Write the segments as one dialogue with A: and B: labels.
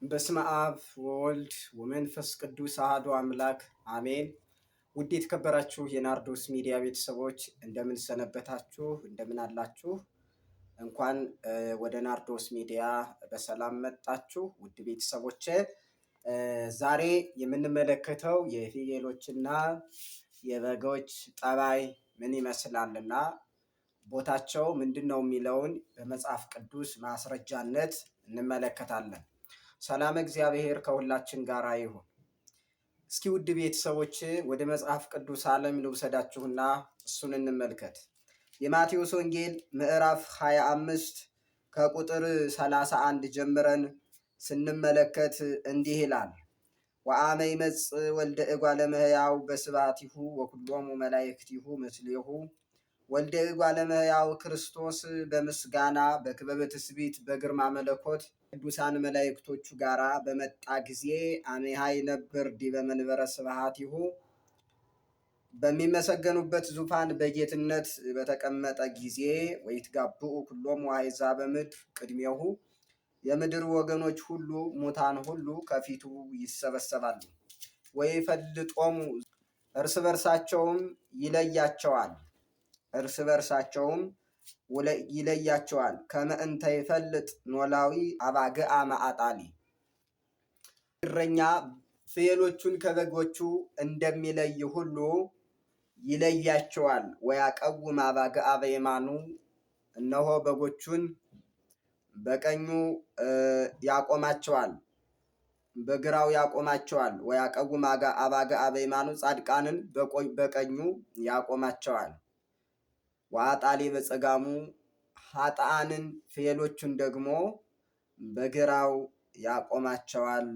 A: በስመ አብ ወወልድ ወመንፈስ ቅዱስ አሐዱ አምላክ አሜን። ውድ የተከበራችሁ የናርዶስ ሚዲያ ቤተሰቦች እንደምን ሰነበታችሁ? እንደምን አላችሁ? እንኳን ወደ ናርዶስ ሚዲያ በሰላም መጣችሁ ውድ ቤተሰቦቼ። ዛሬ የምንመለከተው የፍየሎችና የበጎች ጠባይ ምን ይመስላልና ቦታቸው ምንድን ነው የሚለውን በመጽሐፍ ቅዱስ ማስረጃነት እንመለከታለን። ሰላም እግዚአብሔር ከሁላችን ጋር ይሁን። እስኪ ውድ ቤተሰቦች ወደ መጽሐፍ ቅዱስ ዓለም ልውሰዳችሁና እሱን እንመልከት። የማቴዎስ ወንጌል ምዕራፍ 25 ከቁጥር 31 ጀምረን ስንመለከት እንዲህ ይላል። ወአመ ይመጽእ ወልደ እጓለ እመሕያው በስብሐቲሁ ወኩሎሙ መላእክቲሁ ምስሌሁ። ወልደ እጓለ እመሕያው ክርስቶስ በምስጋና በክበበ ትስብእት በግርማ መለኮት ቅዱሳን መላእክቶቹ ጋራ በመጣ ጊዜ አሜሃ ይነብር ዲበ መንበረ ስብሐቲሁ። በሚመሰገኑበት ዙፋን በጌትነት በተቀመጠ ጊዜ ወይትጋብኡ ኩሎሙ አሕዛበ ምድር ቅድሜሁ። የምድር ወገኖች ሁሉ ሙታን ሁሉ ከፊቱ ይሰበሰባሉ። ወይፈልጦሙ እርስ በርሳቸውም ይለያቸዋል። ከመ እንተ ይፈልጥ ኖላዊ አባግዓ መዓጣሊ። እረኛ ፍየሎቹን ከበጎቹ እንደሚለይ ሁሉ ይለያቸዋል። ወያቀውም አባግዓ በየማኑ፣ እነሆ በጎቹን በቀኙ ያቆማቸዋል፣ በግራው ያቆማቸዋል። ወያቀውም አባግዓ በየማኑ፣ ጻድቃንን በቀኙ ያቆማቸዋል። ወአጣሊ በጸጋሙ፣ ኃጥአንን ፍየሎቹን ደግሞ በግራው ያቆማቸዋል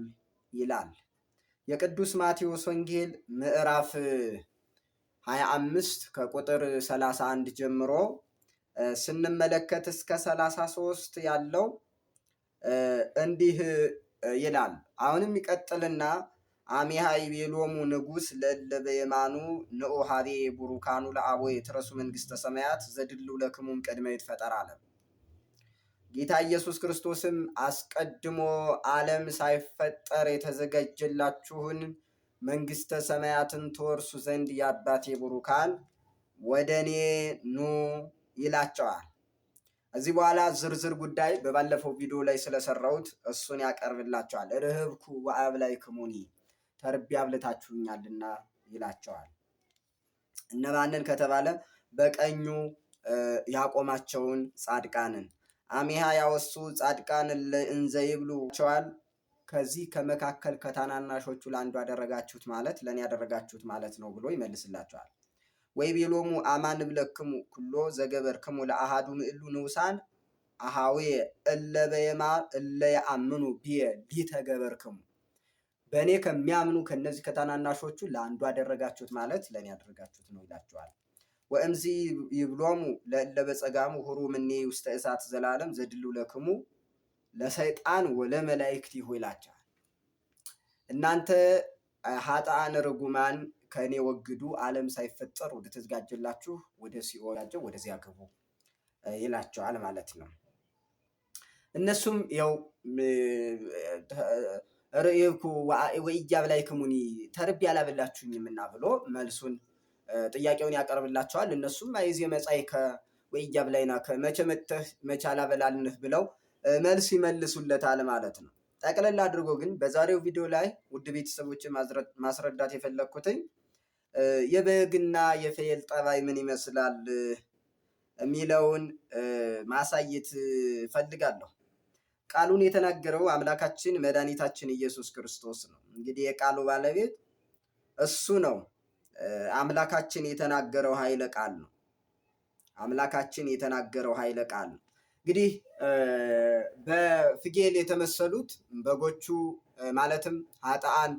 A: ይላል። የቅዱስ ማቴዎስ ወንጌል ምዕራፍ 25 ከቁጥር 31 ጀምሮ ስንመለከት እስከ 33 ያለው እንዲህ ይላል። አሁንም ይቀጥልና አሜሃ ይቤሎሙ ንጉሥ ለእለ በየማኑ ንዑ ሀቤ ቡሩካኑ ለአቦየ ትረሱ መንግሥተ ሰማያት ዘድልው ለክሙም ቅድመ ይትፈጠር ዓለም። ጌታ ኢየሱስ ክርስቶስም አስቀድሞ ዓለም ሳይፈጠር የተዘጋጀላችሁን መንግሥተ ሰማያትን ትወርሱ ዘንድ የአባቴ ቡሩካን ወደ እኔ ኑ ይላቸዋል። እዚህ በኋላ ዝርዝር ጉዳይ በባለፈው ቪዲዮ ላይ ስለሰራሁት እሱን ያቀርብላቸዋል። ርህብኩ ወአብላዕክሙኒ፣ ተርቤ አብልታችሁኛልና ይላቸዋል። እነማንን ከተባለ በቀኙ ያቆማቸውን ጻድቃንን። አሜሃ ያወሱ ጻድቃን እንዘ ይብሉ ቸዋል። ከዚህ ከመካከል ከታናናሾቹ ለአንዱ ያደረጋችሁት ማለት ለእኔ ያደረጋችሁት ማለት ነው ብሎ ይመልስላቸዋል። ወይቤሎሙ አማን እብለክሙ ኩሎ ዘገበርክሙ ለአሃዱ ምዕሉ ንዑሳን አሃዌየ እለ በየማን እለ ያአምኑ ብየ ሊተገበርክሙ። በእኔ ከሚያምኑ ከነዚህ ከታናናሾቹ ለአንዱ ያደረጋችሁት ማለት ለእኔ ያደረጋችሁት ነው ይላቸዋል። ወእምዚ ይብሎሙ ለእለ በጸጋሙ ሁሩ እምኔ ውስተ እሳት ዘላለም ዘድልው ለክሙ ለሰይጣን ወለመላእክቲሁ ይላቸዋል። እናንተ ኃጥአን ርጉማን ከእኔ ወግዱ፣ ዓለም ሳይፈጠር ወደ ተዘጋጀላችሁ ወደ ሲኦል ወደዚያ ግቡ ይላቸዋል ማለት ነው። እነሱም ያው ርህብኩ ወኢያብላዕክሙኒ፣ ተርቤ አላበላችሁኝምና ብሎ መልሱን ጥያቄውን ያቀርብላቸዋል። እነሱም አይዜ መጻእከ ወኢያብላዕናከ፣ መቼ መጥተህ መቼ አላበላልንህ ብለው መልስ ይመልሱለታል ማለት ነው። ጠቅለል አድርጎ ግን በዛሬው ቪዲዮ ላይ ውድ ቤተሰቦች ማስረዳት የፈለግኩትኝ የበግና የፍየል ጠባይ ምን ይመስላል የሚለውን ማሳየት ፈልጋለሁ። ቃሉን የተናገረው አምላካችን መድኃኒታችን ኢየሱስ ክርስቶስ ነው። እንግዲህ የቃሉ ባለቤት እሱ ነው። አምላካችን የተናገረው ኃይለ ቃል ነው። አምላካችን የተናገረው ኃይለ ቃል ነው። እንግዲህ በፍየል የተመሰሉት በጎቹ ማለትም ኃጥአን፣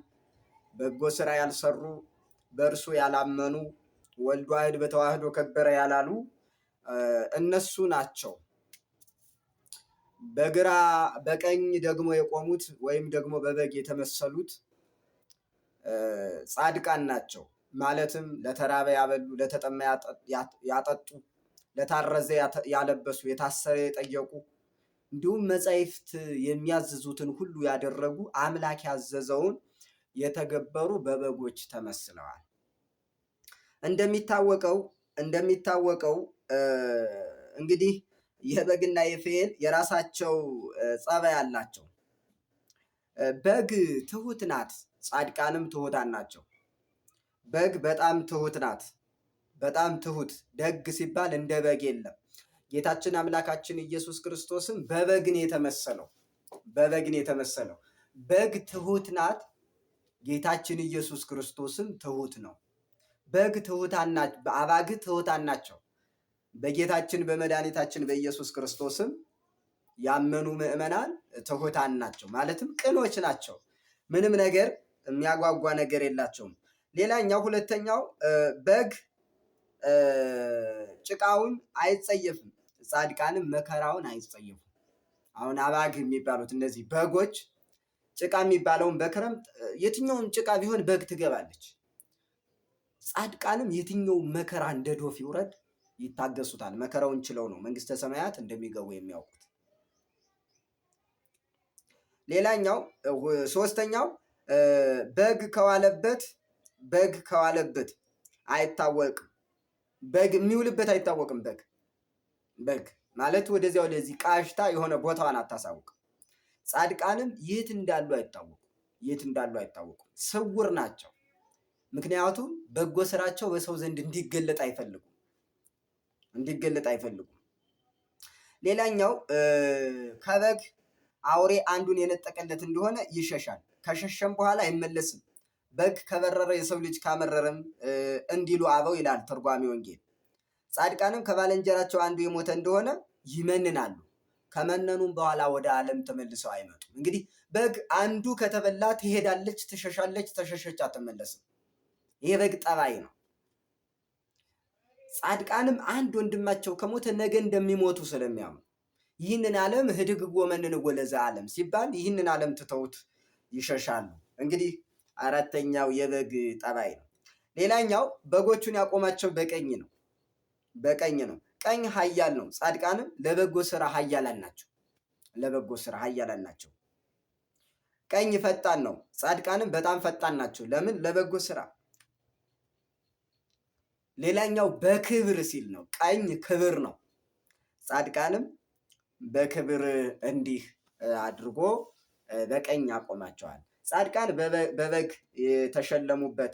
A: በጎ ስራ ያልሰሩ፣ በእርሱ ያላመኑ፣ ወልድ ዋሕድ በተዋህዶ ከበረ ያላሉ እነሱ ናቸው። በግራ በቀኝ ደግሞ የቆሙት ወይም ደግሞ በበግ የተመሰሉት ጻድቃን ናቸው። ማለትም ለተራበ ያበሉ፣ ለተጠማ ያጠጡ፣ ለታረዘ ያለበሱ፣ የታሰረ የጠየቁ፣ እንዲሁም መጻሕፍት የሚያዝዙትን ሁሉ ያደረጉ አምላክ ያዘዘውን የተገበሩ በበጎች ተመስለዋል። እንደሚታወቀው እንግዲህ የበግና የፍየል የራሳቸው ጸባይ አላቸው። በግ ትሁት ናት፣ ጻድቃንም ትሁታን ናቸው። በግ በጣም ትሁት ናት፣ በጣም ትሁት። ደግ ሲባል እንደ በግ የለም። ጌታችን አምላካችን ኢየሱስ ክርስቶስም በበግን የተመሰለው በግ ትሁት ናት። ጌታችን ኢየሱስ ክርስቶስም ትሁት ነው። በግ ትሁታን ናቸው፣ አባግ ትሁታን ናቸው። በጌታችን በመድኃኒታችን በኢየሱስ ክርስቶስም ያመኑ ምዕመናን ትሁታን ናቸው፣ ማለትም ቅኖች ናቸው። ምንም ነገር የሚያጓጓ ነገር የላቸውም። ሌላኛው ሁለተኛው በግ ጭቃውን አይጸየፍም፣ ጻድቃንም መከራውን አይጸየፉም። አሁን አባግ የሚባሉት እነዚህ በጎች ጭቃ የሚባለውን በክረምት የትኛውን ጭቃ ቢሆን በግ ትገባለች። ጻድቃንም የትኛው መከራ እንደ ዶፍ ይውረድ ይታገሱታል። መከራውን ችለው ነው መንግስተ ሰማያት እንደሚገቡ የሚያውቁት። ሌላኛው ሶስተኛው በግ ከዋለበት አይታወቅም። በግ የሚውልበት አይታወቅም። በግ ማለት ወደዚያ ወደዚህ ቃሽታ የሆነ ቦታዋን አታሳውቅም። ጻድቃንም የት እንዳሉ አይታወቁም፣ ስውር ናቸው። ምክንያቱም በጎ ስራቸው በሰው ዘንድ እንዲገለጥ አይፈልጉም። ሌላኛው ከበግ አውሬ አንዱን የነጠቀለት እንደሆነ ይሸሻል፣ ከሸሸም በኋላ አይመለስም። በግ ከበረረ የሰው ልጅ ካመረረም እንዲሉ አበው ይላል ትርጓሜ ወንጌል። ጻድቃንም ከባልንጀራቸው አንዱ የሞተ እንደሆነ ይመንናሉ፣ ከመነኑም በኋላ ወደ ዓለም ተመልሰው አይመጡም። እንግዲህ በግ አንዱ ከተበላ ትሄዳለች፣ ትሸሻለች፣ ተሸሸች አትመለስም። ይሄ በግ ጠባይ ነው። ጻድቃንም አንድ ወንድማቸው ከሞተ ነገ እንደሚሞቱ ስለሚያምኑ ይህንን ዓለም ህድግጎ መንንጎ ለዘ ዓለም ሲባል ይህንን ዓለም ትተውት ይሸሻሉ። እንግዲህ አራተኛው የበግ ጠባይ ነው። ሌላኛው በጎቹን ያቆማቸው በቀኝ ነው። ቀኝ ኃያል ነው። ጻድቃንም ለበጎ ስራ ኃያላን ናቸው። ቀኝ ፈጣን ነው። ጻድቃንም በጣም ፈጣን ናቸው። ለምን? ለበጎ ስራ። ሌላኛው በክብር ሲል ነው። ቀኝ ክብር ነው። ጻድቃንም በክብር እንዲህ አድርጎ በቀኝ ያቆማቸዋል። ጻድቃን በበግ የተሸለሙበት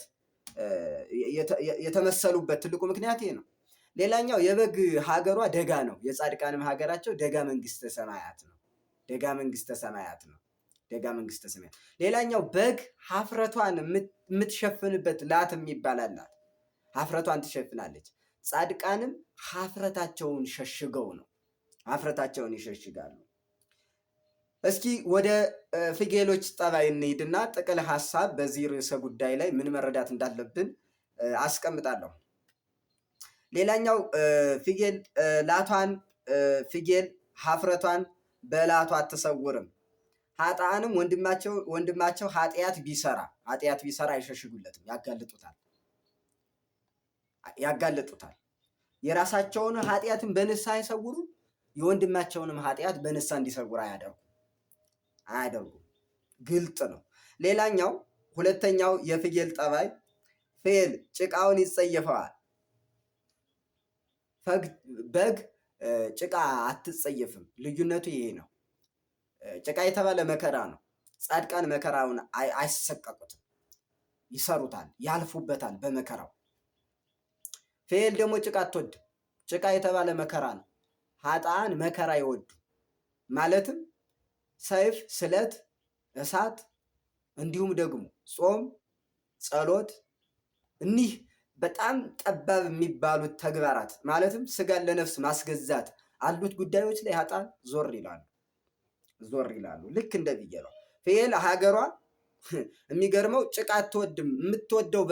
A: የተመሰሉበት ትልቁ ምክንያት ይሄ ነው። ሌላኛው የበግ ሀገሯ ደጋ ነው። የጻድቃንም ሀገራቸው ደጋ መንግስተ ሰማያት ነው። ሌላኛው በግ ሀፍረቷን የምትሸፍንበት ላት የሚባል አላት። ሀፍረቷን ትሸፍናለች። ጻድቃንም ሀፍረታቸውን ይሸሽጋሉ። እስኪ ወደ ፍየሎች ጠባይ እንሂድና ጥቅል ሀሳብ በዚህ ርዕሰ ጉዳይ ላይ ምን መረዳት እንዳለብን አስቀምጣለሁ። ሌላኛው ፍየል ሀፍረቷን በላቷ አትሰውርም። ኃጥአንም ወንድማቸው ኃጢአት ቢሰራ አይሸሽጉለትም፣ ያጋልጡታል። የራሳቸውን ኃጢአትን በንስሐ አይሰውሩም፣ የወንድማቸውንም ኃጢአት በንስሐ እንዲሰውር አያደርጉም። ግልጥ ነው። ሌላኛው ሁለተኛው የፍየል ጠባይ፣ ፍየል ጭቃውን ይጸየፈዋል። በግ ጭቃ አትጸየፍም። ልዩነቱ ይሄ ነው። ጭቃ የተባለ መከራ ነው። ጻድቃን መከራውን አይሰቀቁትም፣ ይሰሩታል፣ ያልፉበታል በመከራው። ፍየል ደግሞ ጭቃ አትወድም። ጭቃ የተባለ መከራ ነው። ኃጥአን መከራ ይወዱ፣ ማለትም ሰይፍ፣ ስለት፣ እሳት እንዲሁም ደግሞ ጾም፣ ጸሎት፣ እኒህ በጣም ጠባብ የሚባሉት ተግባራት ማለትም ስጋን ለነፍስ ማስገዛት አሉት ጉዳዮች ላይ ኃጥአን ዞር ይላሉ። ልክ እንደ ፍየሏ ፍየል ሀገሯ የሚገርመው ጭቃ አትወድም። የምትወደው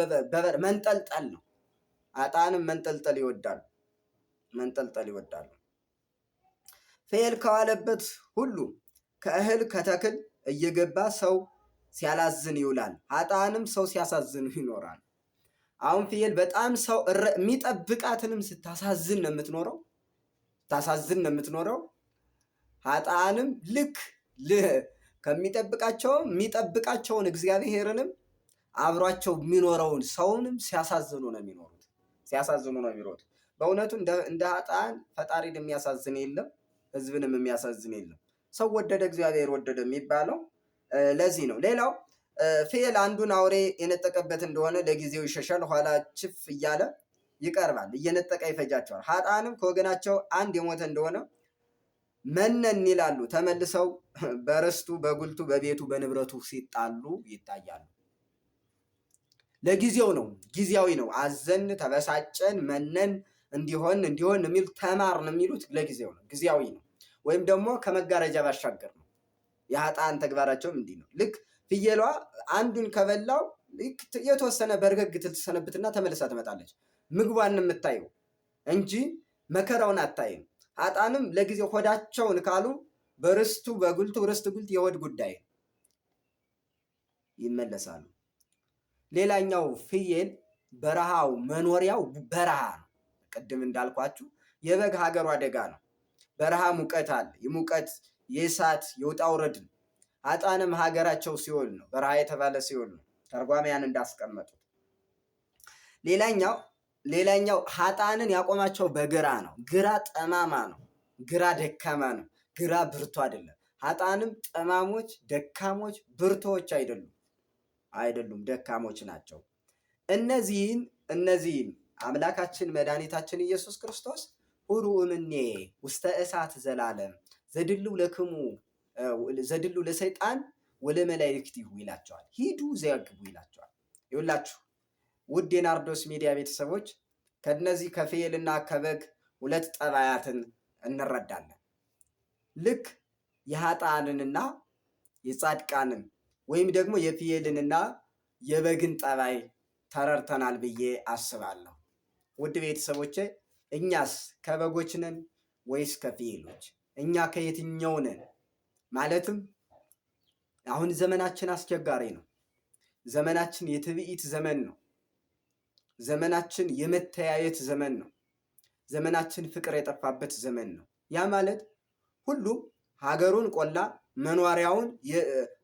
A: መንጠልጠል ነው። ኃጥአንም መንጠልጠል ይወዳሉ። ፍየል ከዋለበት ሁሉ ከእህል ከተክል እየገባ ሰው ሲያላዝን ይውላል። ኃጥአንም ሰው ሲያሳዝኑ ይኖራል። አሁን ፍየል በጣም ሰው የሚጠብቃትንም ስታሳዝን ነው የምትኖረው። ኃጥአንም ልክ የሚጠብቃቸውን እግዚአብሔርንም አብሯቸው የሚኖረውን ሰውንም ሲያሳዝኑ ነው የሚኖሩት። በእውነቱ እንደ ኃጥአን ፈጣሪን የሚያሳዝን የለም፣ ህዝብንም የሚያሳዝን የለም። ሰው ወደደ እግዚአብሔር ወደደ የሚባለው ለዚህ ነው። ሌላው ፍየል አንዱን አውሬ የነጠቀበት እንደሆነ ለጊዜው ይሸሻል፣ ኋላ ችፍ እያለ ይቀርባል፣ እየነጠቀ ይፈጃቸዋል። ኃጥአንም ከወገናቸው አንድ የሞተ እንደሆነ መነን ይላሉ፣ ተመልሰው በርስቱ በጉልቱ በቤቱ በንብረቱ ሲጣሉ ይታያሉ። ለጊዜው ነው፣ ጊዜያዊ ነው። አዘን፣ ተበሳጨን፣ መነን፣ እንዲሆን የሚል ተማርን የሚሉት ለጊዜው ነው፣ ጊዜያዊ ነው። ወይም ደግሞ ከመጋረጃ ባሻገር ነው። የኃጥአን ተግባራቸውም እንዲህ ነው። ልክ ፍየሏ አንዱን ከበላው የተወሰነ በርገግ ትሰነብትና ተመልሳ ትመጣለች። ምግቧን የምታየው እንጂ መከራውን አታይም። ኃጥአንም ለጊዜው ሆዳቸውን ካሉ በርስቱ በጉልቱ ርስት ጉልት የሆድ ጉዳይ ይመለሳሉ። ሌላኛው ፍየል በረሃው መኖሪያው በረሃ ነው። ቅድም እንዳልኳችሁ የበግ ሀገሩ አደጋ ነው። በረሃ ሙቀት አለ። የሙቀት የእሳት የውጣ ውረድ ነው። ኃጥአንም ሀገራቸው ሲኦል ነው። በረሃ የተባለ ሲኦል ነው፣ ተርጓሚያን እንዳስቀመጡት። ሌላኛው ኃጥአንን ያቆማቸው በግራ ነው። ግራ ጠማማ ነው። ግራ ደካማ ነው። ግራ ብርቱ አይደለም። ኃጥአንም ጠማሞች፣ ደካሞች፣ ብርቶች አይደሉም፣ ደካሞች ናቸው። እነዚህን አምላካችን መድኃኒታችን ኢየሱስ ክርስቶስ ሁሩ እምኔ ውስተ እሳት ዘላለም ዘድሉ ለሰይጣን ወለመላእክቲሁ ይላቸዋል። ሂዱ ዘያግቡ ይላቸዋል። ይኸውላችሁ ውድ የናርዶስ ሚዲያ ቤተሰቦች ከነዚህ ከፍየልና ከበግ ሁለት ጠባያትን እንረዳለን። ልክ የኃጥአንንና የጻድቃንን ወይም ደግሞ የፍየልንና የበግን ጠባይ ተረድተናል ብዬ አስባለሁ። ውድ ቤተሰቦቼ እኛስ ከበጎች ነን ወይስ ከፍየሎች? እኛ ከየትኛው ነን? ማለትም አሁን ዘመናችን አስቸጋሪ ነው። ዘመናችን የትዕቢት ዘመን ነው። ዘመናችን የመተያየት ዘመን ነው። ዘመናችን ፍቅር የጠፋበት ዘመን ነው። ያ ማለት ሁሉም ሀገሩን ቆላ፣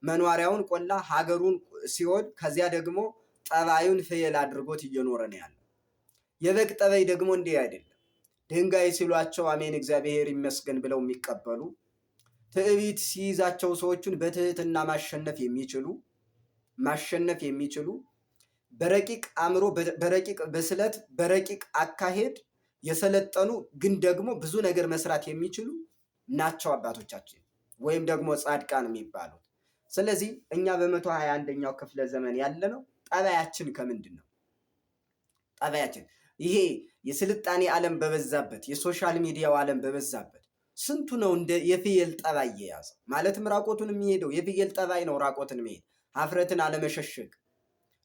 A: መኖሪያውን ቆላ፣ ሀገሩን ሲኦል፣ ከዚያ ደግሞ ጠባዩን ፍየል አድርጎት እየኖረ ነው ያለው። የበግ ጠባይ ደግሞ እንዲህ አይደለም። ድንጋይ ሲሏቸው አሜን እግዚአብሔር ይመስገን ብለው የሚቀበሉ፣ ትዕቢት ሲይዛቸው ሰዎቹን በትህትና ማሸነፍ የሚችሉ በረቂቅ አእምሮ፣ በረቂቅ ብስለት፣ በረቂቅ አካሄድ የሰለጠኑ ግን ደግሞ ብዙ ነገር መስራት የሚችሉ ናቸው አባቶቻችን ወይም ደግሞ ጻድቃን የሚባሉት። ስለዚህ እኛ በ121ኛው ክፍለ ዘመን ያለነው ጠባያችን ከምንድን ነው? ጠባያችን ይሄ የስልጣኔ ዓለም በበዛበት የሶሻል ሚዲያው ዓለም በበዛበት ስንቱ ነው እንደ የፍየል ጠባይ የያዘ? ማለትም ራቆቱን የሚሄደው የፍየል ጠባይ ነው። ራቆትን መሄድ፣ ሀፍረትን አለመሸሸግ፣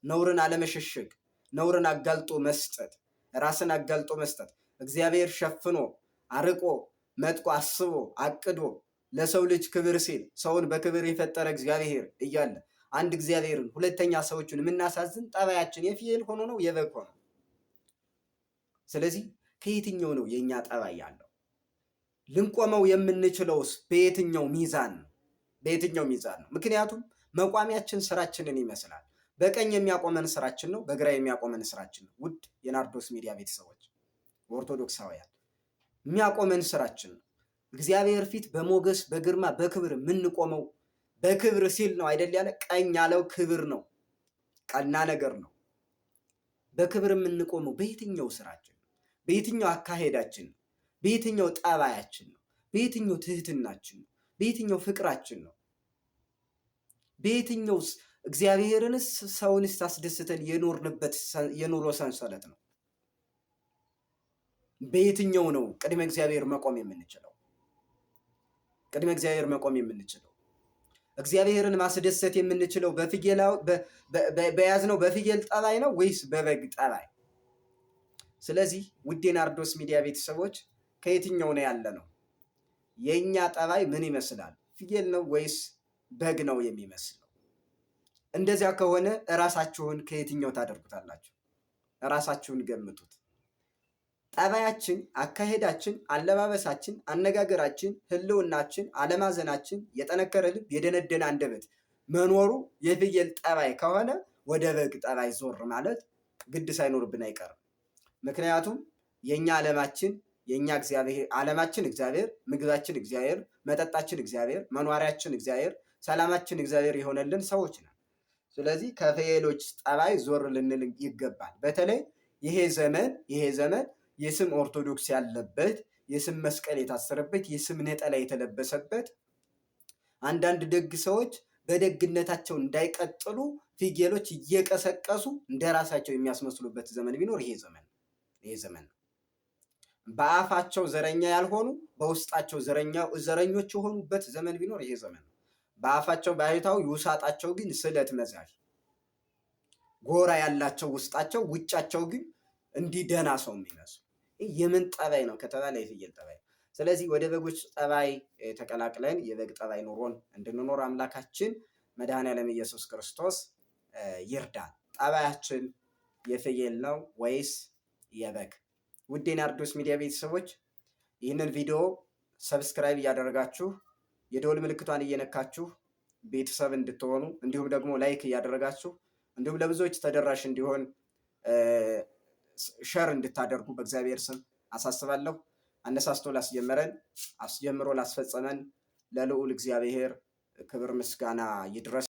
A: ነውርን አለመሸሸግ፣ ነውርን አጋልጦ መስጠት፣ ራስን አጋልጦ መስጠት፣ እግዚአብሔር ሸፍኖ አርቆ መጥቆ አስቦ አቅዶ ለሰው ልጅ ክብር ሲል ሰውን በክብር የፈጠረ እግዚአብሔር እያለ አንድ እግዚአብሔርን ሁለተኛ ሰዎችን የምናሳዝን ጠባያችን የፍየል ሆኖ ነው የበግ ሆኖ? ስለዚህ ከየትኛው ነው የእኛ ጠባይ ያለው? ልንቆመው የምንችለውስ በየትኛው ሚዛን ነው? ምክንያቱም መቋሚያችን ስራችንን ይመስላል። በቀኝ የሚያቆመን ስራችን ነው፣ በግራ የሚያቆመን ስራችን ነው። ውድ የናርዶስ ሚዲያ ቤተሰቦች ኦርቶዶክሳውያን የሚያቆመን ስራችን ነው። እግዚአብሔር ፊት በሞገስ በግርማ በክብር የምንቆመው በክብር ሲል ነው አይደል ያለ? ቀኝ ያለው ክብር ነው፣ ቀና ነገር ነው። በክብር የምንቆመው በየትኛው ስራችን ነው? በየትኛው አካሄዳችን ነው? በየትኛው ጠባያችን ነው? በየትኛው ትህትናችን ነው? በየትኛው ፍቅራችን ነው? በየትኛው እግዚአብሔርንስ ሰውንስ አስደስተን የኖርንበት የኑሮ ሰንሰለት ነው? በየትኛው ነው ቅድመ እግዚአብሔር መቆም የምንችለው? እግዚአብሔርን ማስደሰት የምንችለው በያዝነው በፍየል ጠባይ ነው ወይስ በበግ ጠባይ? ስለዚህ ውድ የናርዶስ ሚዲያ ቤተሰቦች ከየትኛው ነው ያለ ነው? የእኛ ጠባይ ምን ይመስላል? ፍየል ነው ወይስ በግ ነው የሚመስለው? እንደዚያ ከሆነ እራሳችሁን ከየትኛው ታደርጉታላችሁ? እራሳችሁን ገምቱት። ጠባያችን፣ አካሄዳችን፣ አለባበሳችን፣ አነጋገራችን፣ ህልውናችን፣ አለማዘናችን፣ የጠነከረ ልብ፣ የደነደነ አንደበት መኖሩ የፍየል ጠባይ ከሆነ ወደ በግ ጠባይ ዞር ማለት ግድ ሳይኖርብን አይቀርም። ምክንያቱም የኛ ዓለማችን የኛ ዓለማችን እግዚአብሔር፣ ምግባችን እግዚአብሔር፣ መጠጣችን እግዚአብሔር፣ መኗሪያችን እግዚአብሔር፣ ሰላማችን እግዚአብሔር የሆነልን ሰዎች ነን። ስለዚህ ከፍየሎች ጠባይ ዞር ልንል ይገባል። በተለይ ይሄ ዘመን የስም ኦርቶዶክስ ያለበት፣ የስም መስቀል የታሰረበት፣ የስም ነጠላ የተለበሰበት፣ አንዳንድ ደግ ሰዎች በደግነታቸው እንዳይቀጥሉ ፍየሎች እየቀሰቀሱ እንደራሳቸው የሚያስመስሉበት ዘመን ቢኖር ይሄ ዘመን ነው። በአፋቸው ዘረኛ ያልሆኑ በውስጣቸው ዘረኞች የሆኑበት ዘመን ቢኖር ይሄ ዘመን ነው። በአፋቸው ባሕታዊ ውሳጣቸው ግን ስለት መዛዥ ጎራ ያላቸው ውስጣቸው፣ ውጫቸው ግን እንዲህ ደህና ሰው የሚመስሉ። የምን ጠባይ ነው ከተባለ የፍየል ጠባይ። ስለዚህ ወደ በጎች ጠባይ ተቀላቅለን የበግ ጠባይ ኑሮን እንድንኖር አምላካችን መድኃኔዓለም ኢየሱስ ክርስቶስ ይርዳን። ጠባያችን የፍየል ነው ወይስ የበግ? ውድ የናርዶስ ሚዲያ ቤተሰቦች ይህንን ቪዲዮ ሰብስክራይብ እያደረጋችሁ የደወል ምልክቷን እየነካችሁ ቤተሰብ እንድትሆኑ እንዲሁም ደግሞ ላይክ እያደረጋችሁ እንዲሁም ለብዙዎች ተደራሽ እንዲሆን ሸር እንድታደርጉ በእግዚአብሔር ስም አሳስባለሁ። አነሳስቶ ላስጀመረን አስጀምሮ ላስፈጸመን ለልዑል እግዚአብሔር ክብር ምስጋና ይድረስ።